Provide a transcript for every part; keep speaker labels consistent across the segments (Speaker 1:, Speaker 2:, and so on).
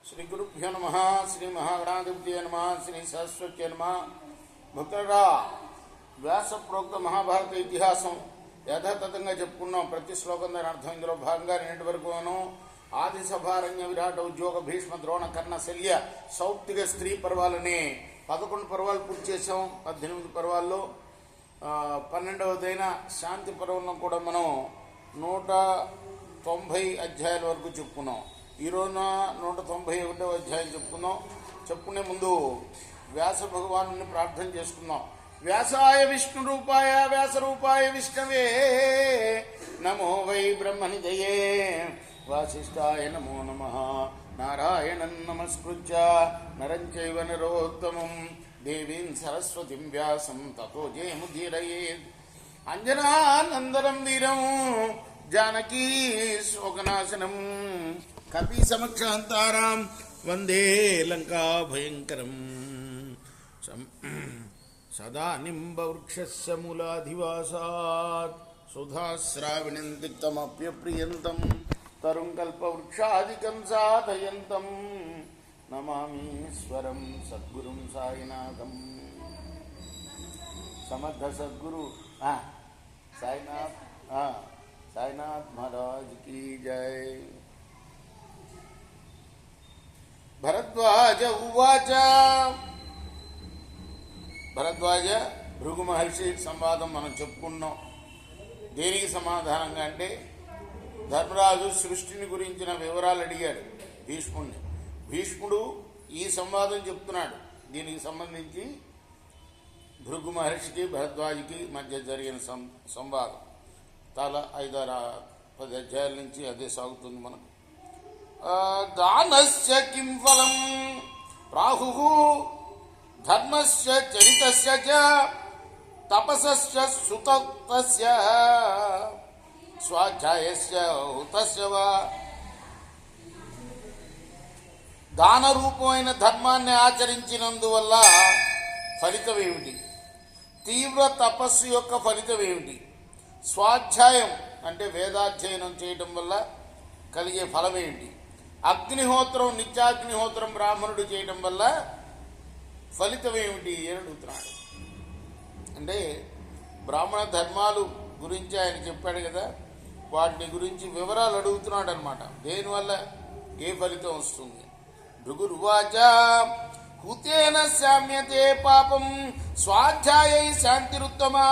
Speaker 1: శ్రీ గురుభ్యో నమ. శ్రీ మహాగణాధిపతియే నమ. శ్రీ సరస్వత్యే నమ. భక్తులరా, వ్యాస ప్రోక్త మహాభారత ఇతిహాసం యథాతథంగా చెప్పుకున్నాం. ప్రతి శ్లోకం దాని అర్థం ఇందులో భాగంగా నిన్నటి వరకును ఆది సభారణ్య విరాట ఉద్యోగ భీష్మ ద్రోణ కర్ణ శల్య సౌప్తిక స్త్రీ పర్వాలని 11 పర్వాలు పూర్తి చేసాం. 18 పర్వాల్లో 12వదైన శాంతి పర్వంలో కూడా మనం 190 అధ్యాయాల వరకు చెప్పుకున్నాం. ఈ రోజున 191వ అధ్యాయం చెప్పుకునే ముందు వ్యాస భగవాను ప్రార్థన చేసుకున్నాం. వ్యాసాయ విష్ణు రూపాయ వ్యాస రూపాయ విష్ణవే నమో వై బ్రహ్మనిధయే వాసిష్ఠాయ నమో నమః. నారాయణం నమస్కృత్య నరం చైవ నరోత్తమం దేవీం సరస్వతిం వ్యాసం తతో జయముదీరయేత్. అంజనానందనం వీరం జానకీ శోకనాశనం కపి సమక్షాంతారాం వందే లంకా భయంకరం. సదా నింబవృక్షస్య మూలాధివాసాత్ సుధాశ్రావిణం తిక్తమప్యప్రియంతం తరుం కల్పవృక్షాదికం సాధయంతం నమామీశ్వరం సద్గురుం సాయినాథం. సమర్థ సద్గురు సాయినాథ్ మహారాజ్ కీ జై. భరద్వాజ ఉవాచ. భరద్వాజ భృగు మహర్షి సంవాదం మనం చెప్పుకున్నాం. దేనికి సమాధానంగా అంటే, ధర్మరాజు సృష్టిని గురించిన వివరాలు అడిగాడు భీష్ముడిని. భీష్ముడు ఈ సంవాదం చెప్తున్నాడు. దీనికి సంబంధించి భృగు మహర్షికి భరద్వాజకి మధ్య జరిగిన సంవాదం చాలా 5-10 అధ్యాయాల నుంచి అదే సాగుతుంది మనకు. దానస్య కిం ఫలం రాహుః ధర్మస్య చరితస్య చ తపసస్య సుతస్య స్వాధ్యాయస్య హుతస్య వా. దాన రూపమైన ధర్మాన్ని ఆచరించినందువల్ల ఫలితం ఏమిటి? తీవ్ర తపస్సు యొక్క ఫలితం ఏమిటి? స్వాధ్యాయం అంటే వేదాధ్యయనం చేయటం వల్ల కలిగే ఫలం ఏమిటి? అగ్నిహోత్రం నిత్యాగ్నిహోత్రం బ్రాహ్మణుడు చేయటం వల్ల ఫలితం ఏమిటి అని అడుగుతున్నాడు. అంటే బ్రాహ్మణ ధర్మాలు గురించి ఆయన చెప్పాడు కదా, వాటిని గురించి వివరాలు అడుగుతున్నాడు అనమాట. దేనివల్ల ఏ ఫలితం వస్తుంది? భృగురువాచ హుతేన శామ్యతే పాపం స్వాధ్యాయై శాంతిరుత్తమా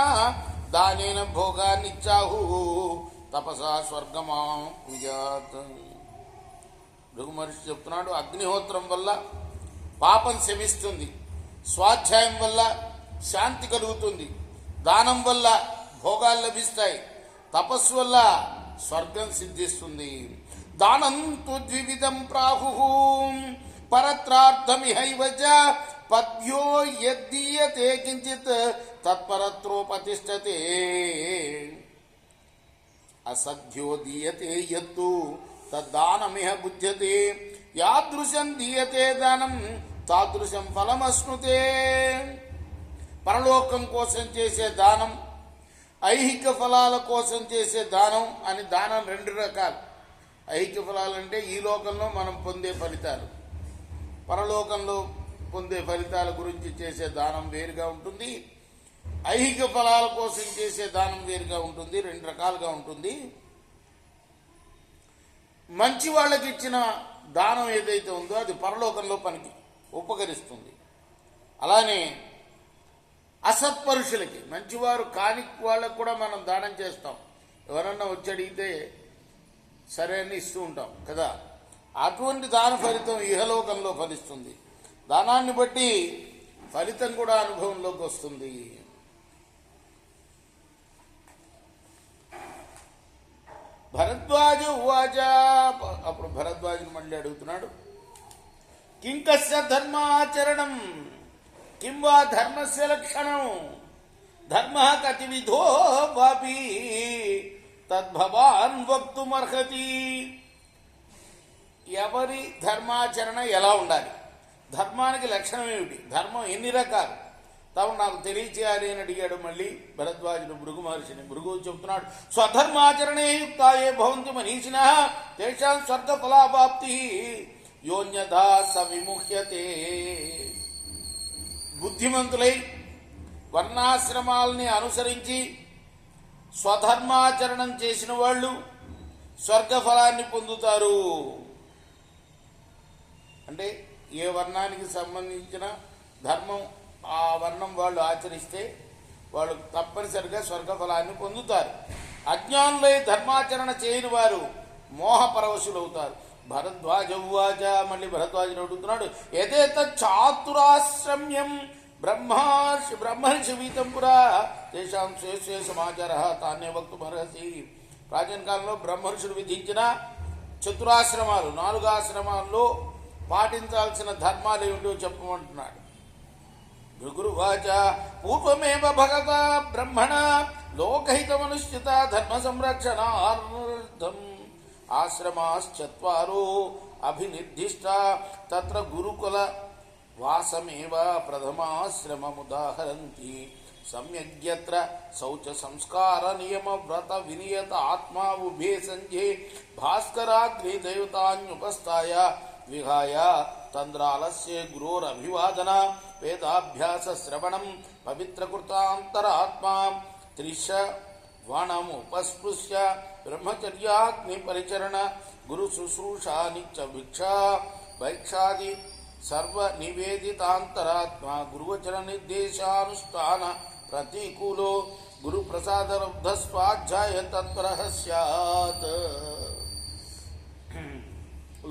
Speaker 1: దానేన భోగాన్నిచ్చాహు తపసా స్వర్గమా విజాత్. భృగు మహర్షి చెప్తున్నాడు, అగ్నిహోత్రం వల్ల పాపం శమిస్తుంది, స్వాధ్యాయం వల్ల శాంతి కలుగుతుంది, దానం వల్ల భోగాలు లభిస్తాయి, తపస్సు వల్ల స్వర్గం సిద్ధిస్తుంది. దానం తు ద్వివిధం ప్రాహుః పరత్రార్థమిహైవ చ పద్యో యద్దీయతే కించిత్ తత్పరత్రోపతిష్ఠతే అసధ్యో దీయతే యత్తు తద్దానమిహ బుధ్యతే యాదృశం దీయతే దానం తాదృశం ఫలమశ్నుతే. పరలోకం కోసం చేసే దానం, ఐహిక ఫలాల కోసం చేసే దానం అని దానం 2 రకాలు. ఐహిక ఫలాలు అంటే ఈ లోకంలో మనం పొందే ఫలితాలు, పరలోకంలో పొందే ఫలితాల గురించి చేసే దానం వేరుగా ఉంటుంది. ఐహిక ఫలాల కోసం చేసే దానం వేరుగా ఉంటుంది. 2 రకాలుగా ఉంటుంది. మంచి వాళ్ళకి ఇచ్చిన దానం ఏదైతే ఉందో అది పరలోకంలో పనికి ఉపకరిస్తుంది. అలానే అసత్పరుషులకి, మంచివారు కాని వాళ్ళకు కూడా మనం దానం చేస్తాం. ఎవరన్నా వచ్చి అడిగితే సరే అని ఇస్తూ ఉంటాం కదా. అటువంటి దాన ఫలితం ఇహలోకంలో ఫలిస్తుంది. దానాన్ని బట్టి ఫలితం కూడా అనుభవంలోకి వస్తుంది. భరద్వాజ ఉవాచ. అప్పుడు భరద్వాజుని మళ్ళీ అడుగుతున్నాడు, కింకస్య ధర్మాచరణం కిం వా ధర్మస్య లక్షణం ధర్మ కతివిధో వాపి తద్భవాన్ వక్తుమర్హతి. ఎవరి ధర్మాచరణ ఎలా ఉండాలి? ధర్మానికి లక్షణం ఏమిటి? ధర్మం ఎన్ని రకాలు? తాము నాకు తెలియచేయాలి అని అడిగాడు మళ్ళీ భరద్వాజుడు భృగు మహర్షిని. భృగు చెప్తున్నాడు, స్వధర్మాచరణే యుక్తాయే భవంతి మనీషిణః తేషాం స్వర్గఫలాప్తి యోన్యథా స విముహ్యతే. బుద్ధిమంతులై వర్ణాశ్రమాల్ని అనుసరించి స్వధర్మాచరణం చేసిన వాళ్ళు స్వర్గఫలాన్ని పొందుతారు. అంటే ఏ వర్ణానికి సంబంధించిన ధర్మం ఆ వర్ణం వాళ్ళు ఆచరిస్తే వాళ్ళు తప్పనిసరిగా స్వర్గఫలాన్ని పొందుతారు. అజ్ఞానులై ధర్మాచరణ చేయని వారు మోహపరవశులవుతారు. భరద్వాజ ఉవాచ, మళ్ళీ భరద్వాజుడు అడుగుతున్నాడు, యథేత చాతురాశ్రమ్యం బ్రహ్మర్షి వీతం పురా తేషాం స్వే సమాచార తాన్నే వక్తుమర్హసి. ప్రాచీన కాలంలో బ్రహ్మర్షుడు విధించిన చతురాశ్రమాలు, 4 ఆశ్రమాల్లో పాటించాల్సిన ధర్మాలు ఏమిటో చెప్పమంటున్నాడు. భృగురువాచ పూర్వమేవ భగత బ్రహ్మణ లోకహితమనుష్ఠిత ధర్మ సంరక్షణార్థం ఆశ్రమాశ్చత్వారో అభినిర్దిష్ట తత్ర గురుకుల వాసమేవ ప్రథమాశ్రమముదాహరంతి సమ్యగ్యత్ర శౌచ సంస్కార నియమ వ్రత వినియత ఆత్మా ఉభే సంజే భాస్కరాగ్ని దైవతాన్యుపస్థాయ విహాయ తంద్రాలస్య గురోరభివాదన వేదాభ్యాస శ్రవణం పవిత్రకృతాంతరాత్మా త్రిశవణముపస్పృశ్య బ్రహ్మచర్యాగ్ని పరిచరణ గురు శుశ్రూషా నిత్య భిక్షా వైక్షాది సర్వ నివేదితాంతరాత్మా గురువచన నిర్దేశానుష్ఠాన ప్రతికూలో గురు ప్రసాదలబ్ధ స్వాధ్యాయ తత్పరః స్యాత్.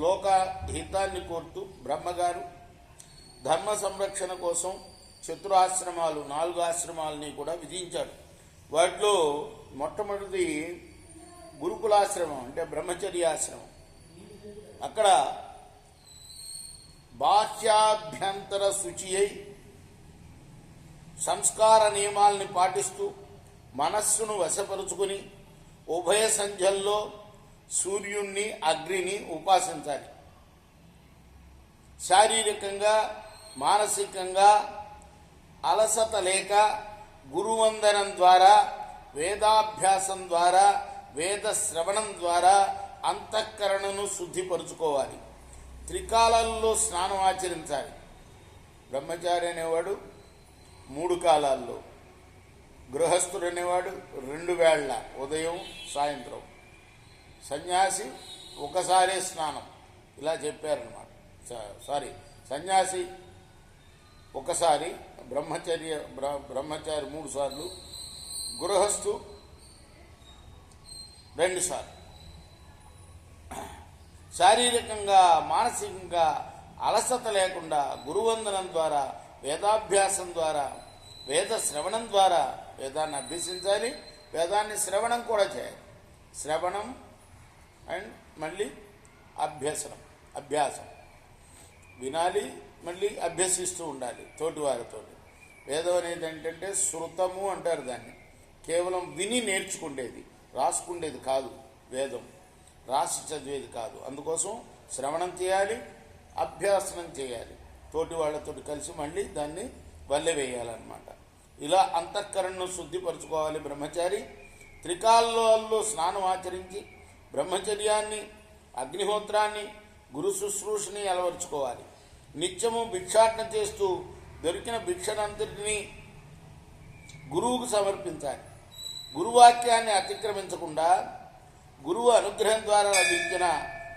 Speaker 1: లోకహితాన్ని కోరుతూ బ్రహ్మగారు ధర్మ సంరక్షణ కోసం చతురాశ్రమాలు 4 ఆశ్రమాలని కూడా విధించాడు. వాటిలో మొట్టమొదటిది గురుకులాశ్రమం, అంటే బ్రహ్మచర్యాశ్రమం. అక్కడ బాహ్యాభ్యంతర శుచి అయి సంస్కార నియమాల్ని పాటిస్తూ మనస్సును వశపరుచుకుని ఉభయ సంధ్యల్లో సూర్యుణ్ణి అగ్నిని ఉపాసించాలి. శారీరకంగా మానసికంగా అలసత లేక గురువందనం ద్వారా, వేదాభ్యాసం ద్వారా, వేద శ్రవణం ద్వారా అంతఃకరణను శుద్ధిపరుచుకోవాలి. త్రికాలాల్లో స్నానం ఆచరించాలి. బ్రహ్మచారి అనేవాడు 3 కాలాల్లో, గృహస్థుడు అనేవాడు 2 వేళ్ల ఉదయం సాయంత్రం, సన్యాసి ఒకసారే స్నానం, ఇలా చెప్పారన్నమాట. సన్యాసి ఒకసారి, బ్రహ్మచారి 3 సార్లు, గృహస్థు 2 సార్లు. శారీరకంగా మానసికంగా అలసత లేకుండా గురువందనం ద్వారా, వేదాభ్యాసం ద్వారా, వేద శ్రవణం ద్వారా వేదాన్ని అభ్యసించాలి. వేదాన్ని శ్రవణం కూడా చేయాలి. శ్రవణం అండ్ మళ్ళీ అభ్యాసం వినాలి, మళ్ళీ అభ్యసిస్తూ ఉండాలి తోటివారితో. వేదం అనేది ఏంటంటే శృతము అంటారు దాన్ని. కేవలం విని నేర్చుకుండేది, రాసుకుండేది కాదు. వేదం రాసి చదివేది కాదు. అందుకోసం శ్రవణం చేయాలి, అభ్యాసనం చేయాలి, తోటి వాళ్ళతో కలిసి మళ్ళీ దాన్ని వల్లెవేయాలన్నమాట. ఇలా అంతఃకరణను శుద్ధిపరచుకోవాలి బ్రహ్మచారి. త్రికాలలో స్నానం ఆచరించి బ్రహ్మచర్యాన్ని, అగ్నిహోత్రాన్ని, గురు శుశ్రూషని అలవరుచుకోవాలి. నిత్యము భిక్షాటన చేస్తూ దొరికిన భిక్షనంతటినీ గురువుకు సమర్పించాలి. గురువాక్యాన్ని అతిక్రమించకుండా గురువు అనుగ్రహం ద్వారా లభించిన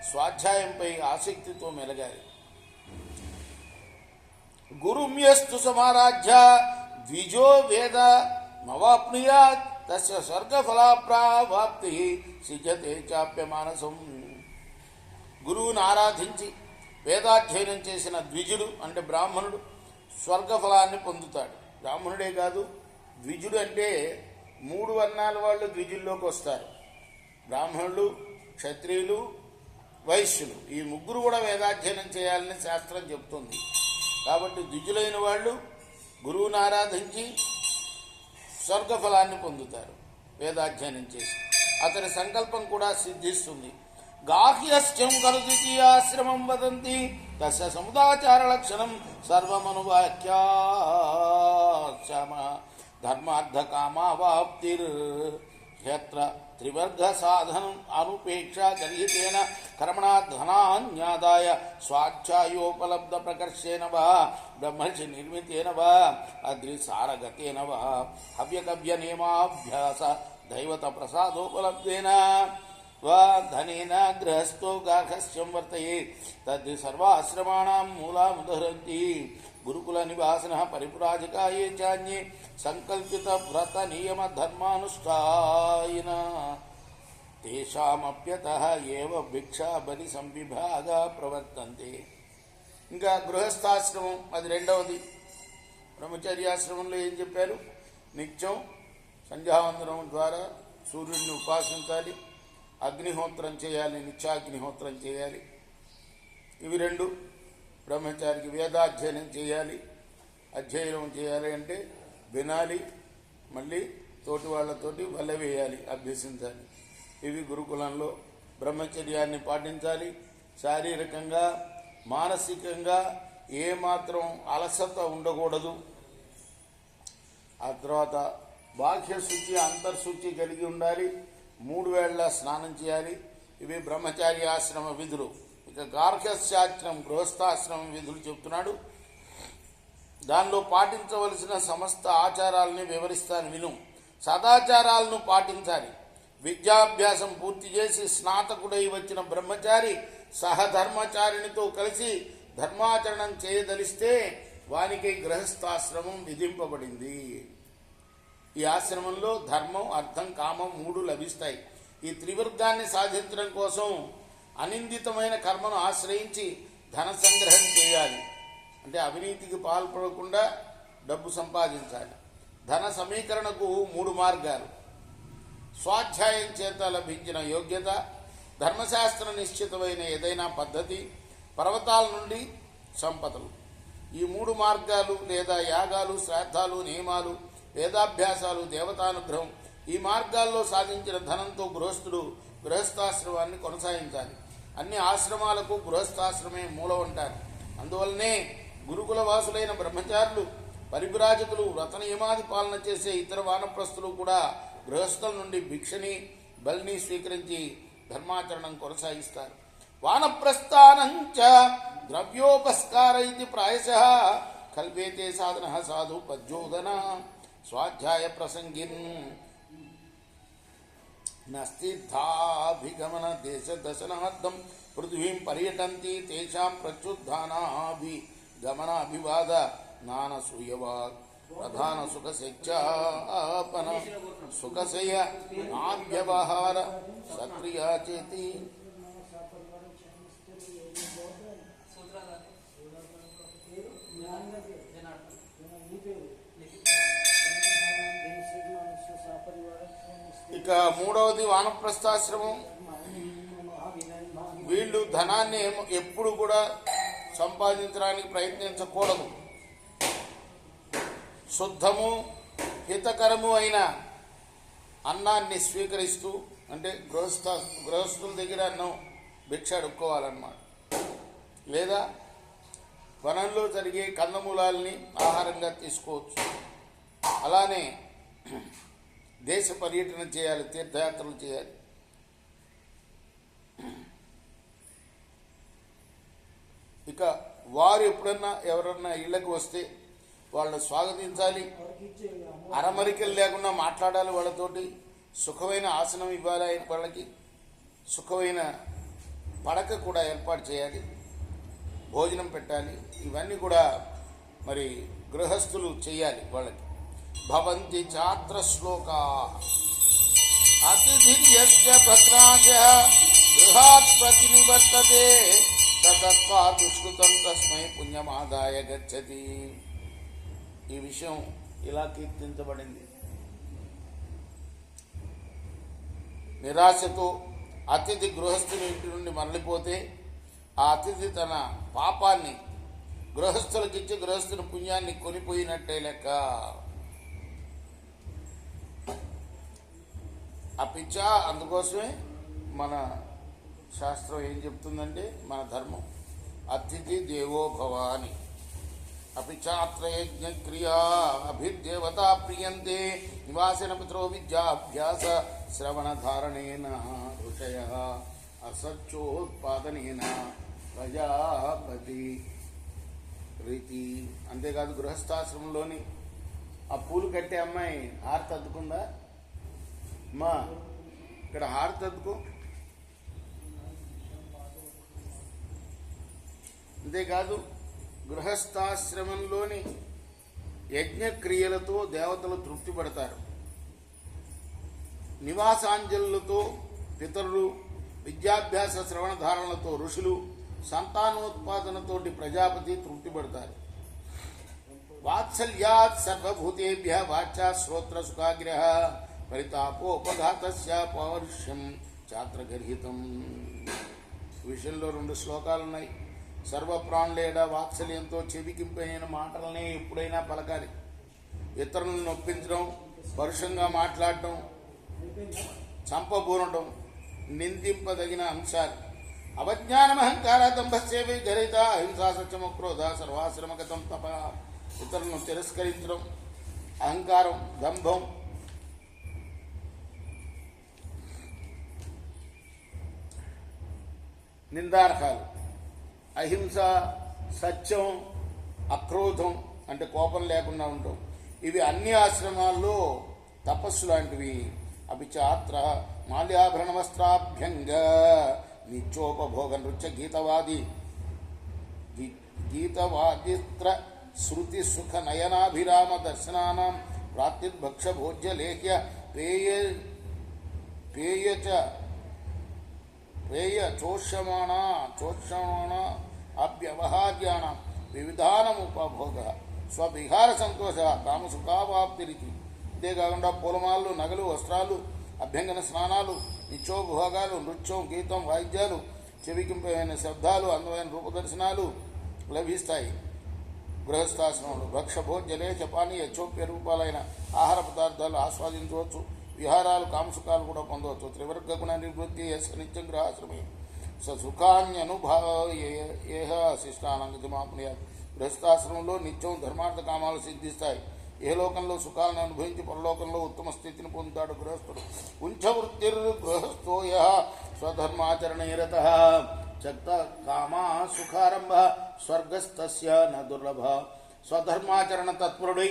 Speaker 1: స్వాధ్యాయంపై ఆసక్తితో మెలగాలి. గురుమ్యస్తు సమారాధ్య ద్విజో వేద మవాప్నుయాత్ తస్య స్వర్గఫలాప్రాప్తి సిద్ధ్యతే చాప్య మానసం. గురువును ఆరాధించి వేదాధ్యయనం చేసిన ద్విజుడు అంటే బ్రాహ్మణుడు స్వర్గఫలాన్ని పొందుతాడు. బ్రాహ్మణుడే కాదు, ద్విజుడు అంటే 3 వర్ణాల వాళ్ళు ద్విజుల్లోకి వస్తారు. బ్రాహ్మణులు, క్షత్రియులు, వైశ్యులు, ఈ 3 కూడా వేదాధ్యయనం చేయాలని శాస్త్రం చెప్తుంది. కాబట్టి ద్విజులైన వాళ్ళు గురువుని ఆరాధించి స్వర్గఫలాన్ని పొందుతారు వేదాధ్యయనం చేసి. అతని సంకల్పం కూడా సిద్ధిస్తుంది. గాహ్యశ్చం ఖలు ద్వితీయాశ్రమం వదంతి తస్య సముదాచార లక్షణం సర్వమనువాక్యాశ్రమ ధర్మార్థ కామావాప్తిర్ హ్యత్ర త్రివర్గ సాధనం అనుపేక్ష గర్హితేన కర్మణా ధనాన్యాదాయ స్వాధ్యాయోపలబ్ధ ప్రకర్షేణ వా బ్రహ్మర్షి నిర్మితేన వా అద్రిసారగతేన వా హవ్యకవ్య నియమాభ్యాస దైవత ప్రసాదోపలబ్ధేన వా ధనేన గృహస్థో గార్హస్థ్యం వర్తయే తద్ సర్వాశ్రమాణాం మూలాముదహరంతి గురుకుల నివాసిన పరిపురాజకాయే చాన్యే సంకల్పిత వ్రత నియమ ధర్మానుష్ఠాయిన తేషామప్యతః ఏవ భిక్షా బలి సంవిభాగా ప్రవర్తంతే. ఇంకా గృహస్థాశ్రమం అది రెండవది. బ్రహ్మచర్యాశ్రమంలో ఏం చెప్పారు? నిత్యం సంధ్యావందనం ద్వారా సూర్యుడిని ఉపాసించాలి, అగ్నిహోత్రం చేయాలి, నిత్యాగ్నిహోత్రం చేయాలి. ఇవి రెండు. బ్రహ్మచారికి వేదాధ్యయనం చేయాలి. అధ్యయనం చేయాలి అంటే వినాలి, మళ్ళీ తోటి వాళ్ళతోటి వల్ల వేయాలి, అభ్యసించాలి. ఇవి గురుకులంలో. బ్రహ్మచర్యాన్ని పాటించాలి. శారీరకంగా మానసికంగా ఏమాత్రం అలసత ఉండకూడదు. ఆ తర్వాత బాహ్యశుచి అంతర్శుచి కలిగి ఉండాలి. 3 వేళ స్నానం చేయాలి. ఇవి బ్రహ్మచారి ఆశ్రమ విధులు. ఇక గార్హస్థ్యాశ్రమం గృహస్థాశ్రమం విధులు చెప్తున్నాడు. దానిలో పాటించవలసిన సమస్త ఆచారాలని వివరిస్తాను విను. సదాచారాలను పాటించాలి. విద్యాభ్యాసం పూర్తి చేసి స్నాతకుడై వచ్చిన బ్రహ్మచారి సహధర్మచారిణితో కలిసి ధర్మాచరణం చేయదలిస్తే వానికి గృహస్థాశ్రమం విధింపబడింది. ఈ ఆశ్రమంలో ధర్మం, అర్థం, కామం 3 లభిస్తాయి. ఈ త్రివర్గాన్ని సాధించడం కోసం అనిందితమైన కర్మను ఆశ్రయించి ధన సంగ్రహం చేయాలి. అంటే అవినీతికి పాల్పడకుండా డబ్బు సంపాదించాలి. ధన సమీకరణకు 3 మార్గాలు: స్వాధ్యాయం చేత లభించిన యోగ్యత, ధర్మశాస్త్ర నిశ్చితమైన ఏదైనా పద్ధతి, పర్వతాల నుండి సంపదలు. ఈ 3 మార్గాలు లేదా యాగాలు, శ్రాద్ధాలు, నియమాలు, వేదాభ్యాసాలు, దేవతానుగ్రహం, ఈ మార్గాల్లో సాధించిన ధనంతో గృహస్థుడు గృహస్థాశ్రమాన్ని కొనసాగించాలి. అన్ని ఆశ్రమాలకు గృహస్థాశ్రమే మూలం అంటారు. అందువల్లనే గురుకుల వాసులైన బ్రహ్మచారులు, పరివిరాజకులు, వ్రత నియమాది పాలన చేసే ఇతర వానప్రస్థులు కూడా గృహస్థుల నుండి భిక్షని, బలిని స్వీకరించి ధర్మాచరణం కొనసాగిస్తారు. వానప్రస్థానంచ ద్రవ్యోపస్కార ఇది ప్రాయశః కల్పేతే సాధన సాధు పద్యోధన స్వాధ్యాయ ప్రసంగిన్ నస్తీర్థాభిగమన దేశ దశనార్థం పృథ్వీం పర్యటంతి తేషాం ప్రత్యుద్ధానాభిగమనాభివాద నానసూయవా ప్రధాన సుఖశిక్షాపన సుఖశయ నాభ్యవహార సక్రియా చేతి. ఇక మూడవది వానప్రస్థాశ్రమం. వీళ్ళు ధనాన్ని ఎప్పుడు కూడా సంపాదించడానికి ప్రయత్నించకూడదు. శుద్ధము హితకరము అయిన అన్నాన్ని స్వీకరిస్తూ, అంటే గృహస్థుల దగ్గర అన్నం భిక్ష అడుక్కోవాలన్నమాట. లేదా వనంలో జరిగే కందమూలాల్ని ఆహారంగా తీసుకోవచ్చు. అలానే దేశ పర్యటన చేయాలి, తీర్థయాత్రలు చేయాలి. ఇక వారు ఎప్పుడన్నా ఎవరన్నా ఇళ్లకు వస్తే వాళ్ళని స్వాగతించాలి. అరమరికలు లేకుండా మాట్లాడాలి వాళ్ళతోటి. సుఖమైన ఆసనం ఇవ్వాలి వాళ్ళకి. సుఖమైన పడక కూడా ఏర్పాటు చేయాలి. భోజనం పెట్టాలి. ఇవన్నీ కూడా మరి గృహస్థులు చేయాలి వాళ్ళకి. భవంతి ఛాత్ర శ్లోకా అతిథిర్యస్య భద్రాజ గృహాత్ ప్రతినివర్తతే తదత్వా దుష్కృతం తస్మై పుణ్యమాదాయ గచ్చతి. ఈ విషయం ఇలా కీర్తించబడింది. నిరాశతో అతిథి గృహస్థుని ఇంటి నుండి మరలిపోతే ఆ అతిథి తన పాపాన్ని గృహస్థులకిచ్చి గృహస్థుని పుణ్యాన్ని కొనిపోయినట్టే లెక్క. అపిచ్చ అందుకోసమే మన శాస్త్రం ఏం చెప్తుందంటే, మన ధర్మం అతిథి దేవో భవ అని. అపిచాత్రయజ్ఞ క్రియా అభిదేవతా ప్రియంతే నివాసిన పిత్రో విద్యాభ్యాస శ్రవణధారణేన ఋషయ అసత్యోత్పాదనేన ప్రజాపతి రీతి. అంతేకాదు గృహస్థాశ్రమంలోని ఆ పూలు కట్టే అమ్మాయి హారతి అద్దుకుందా? అమ్మా ఇక్కడ హారతి అద్దుకో. అంతేకాదు గృహస్థాశ్రమంలోని యజ్ఞక్రియలతో దేవతలు తృప్తి పడతారు. నివాసాంజలులతో పితరులు, విద్యాభ్యాస శ్రవణధారణలతో ఋషులు, సంతానోత్పాదనతోటి ప్రజాపతి తృప్తి పడతారు. వాత్సల్యాత్ సర్వభూతేభ్య వాచా శ్రోత్ర సుఖాగ్రహ పరితాపోపఘాతస్య పౌరుష్యం చాత్రగర్హితం. విషయంలో 2 శ్లోకాలున్నాయి. సర్వప్రాణులేడ వాత్సల్యంతో చెవికింపైన మాటలనే ఎప్పుడైనా పలకాలి. ఇతరులను నొప్పించడం, పరుషంగా మాట్లాడటం, చంపబూనడం నిందింపదగిన అంశాలు. అవజ్ఞానమహంకార దంభస్యేవై గరిత అహింసా సత్యమక్రోధ సర్వాశ్రమగతం తప. ఇతరులను తిరస్కరించడం, అహంకారం, దంభం, నిందార్హాలు. అహింస, సత్యం, అక్రోధం అంటే కోపం లేకుండా ఉండటం, ఇవి అన్ని ఆశ్రమాల్లో తపస్సు లాంటివి. అభిచాత్ర మాల్యాభరణ వస్త్రాభ్యంగ నిత్యోపభోగ నృత్య గీతవాదిత్ర శృతి సుఖ నయనాభిరామ దర్శనానాం ప్రాప్తిర్భక్ష భోజ్య లేఖ్య పేయ చోష్యమాణ అభ్యవహార్యాణ వివిధానముపభోగ స్వవిహార సంతోష కామసుఖావాప్తిరితి. అంతేకాకుండా పూలమాలలు, నగలు, వస్త్రాలు, అభ్యంగన స్నానాలు, నిత్యోపభోగాలు, నృత్యం, గీతం, వాయిద్యాలు, చెవికింపైన శబ్దాలు, అందమైన రూపదర్శనాలు లభిస్తాయి. గృహస్థాశ్రమంలో భక్ష భోజ్యలేఖ పానీయ చోప్య రూపాలైన ఆహార పదార్థాలు ఆస్వాదించవచ్చు. విహారాలు, కామసుఖాలు కూడా పొందవచ్చు. త్రివర్గ గుణ నివృత్తి నిత్యం గృహాశ్రమే సుఖాన్యనుభాయేహ శిష్టానంగతిమాపునయ. గృహస్థాశ్రమంలో నిత్యం ధర్మార్థ కామాలు సిద్ధిస్తాయి. ఏ లోకంలో సుఖాలను అనుభవించి పరలోకంలో ఉత్తమ స్థితిని పొందుతాడు గృహస్థుడు. ఉంచవృత్తిర్గృహస్థోయ స్వధర్మాచరణేరత చక్త కామా సుఖారంభ స్వర్గస్థస్య న దుర్లభ. స్వధర్మాచరణ తత్పరుడై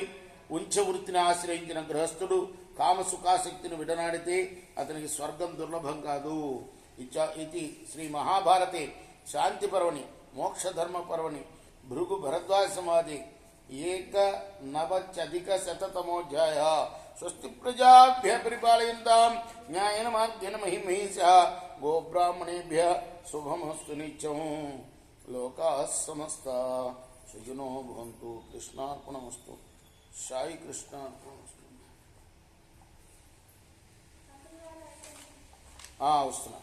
Speaker 1: ఉంచవృత్తిని ఆశ్రయించిన గృహస్థుడు కామసుఖాశక్తిని విడనాడితే అతనికి స్వర్గం దుర్లభం కాదు. ఇది శ్రీ మహాభారతే శాంతి పర్వణి మోక్షధర్మ పర్వణి భృగు భరద్వాజ సమాధి 190-శతమోధ్యాయ. స్వస్తి ప్రజాభ్య పరిపాలయంతాం న్యాయేన మార్గేణ మహిమహీషా గోబ్రాహ్మణేభ్య శుభమస్తు నిత్యం. లోకాః సమస్తా సుఖినో భవంతు. కృష్ణార్పణమస్తు. సాయి కృష్ణార్పణమస్తు. వస్తున్నా.